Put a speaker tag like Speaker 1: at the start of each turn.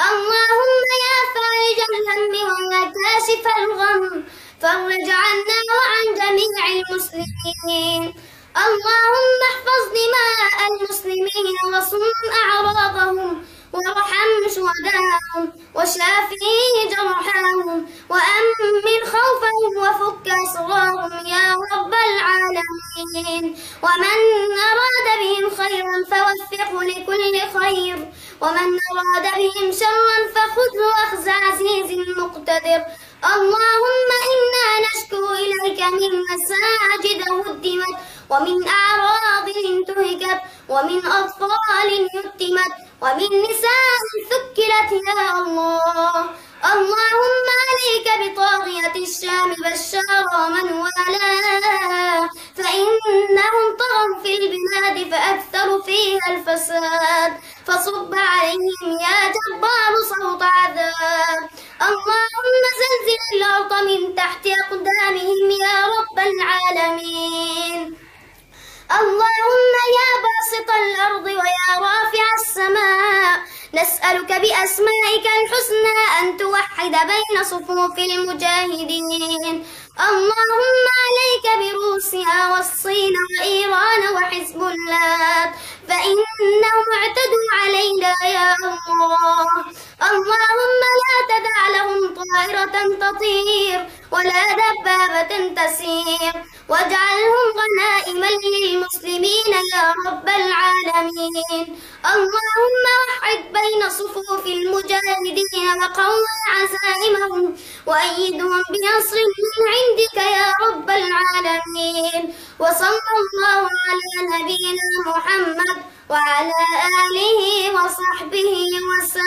Speaker 1: اللهم يا فارج الهم ويا كاشف الغم فرج عنا وعن جميع المسلمين. اللهم احفظ دماء المسلمين وصن أعراضهم وارحم شهداءهم وشافي جرحاهم وأمن خوفهم وفك أسرارهم يا رب العالمين. ومن أراد بهم خيرا فوفقه لكل خير ومن أراد بهم شرا فخذه أخذ عزيز مقتدر. اللهم إنا نشكو إليك من مساجد هدمت ومن أعراض انتهكت ومن أطفال يتمت ومن نساء ثكلت يا الله. اللهم عليك بطاغية الشام بشار ومن والاه فإنهم طغوا في البلاد فأكثروا فيها الفساد فصب عليهم يا جبار صوت عذاب. اللهم زلزل الأرض من تحت أقدامهم يا رب العالمين. اللهم يا باسط الأرض ويا رافع السماء نسألك بأسمائك الحسنى أن توحد بين صفوف المجاهدين. اللهم عليك بروسيا والصين وإيران وحزب الله فإنهم اعتدوا علينا يا الله. اللهم لا تدع لهم طائرة تطير ولا دبابة تسير واجعلهم غنائما للمسلمين يا رب العالمين. اللهم وحد بين صفوف المجاهدين وقوي عزائمهم وأيدهم بنصر من عندك يا رب العالمين. وصلى الله على نبينا محمد وعلى آله وصحبه وسلم.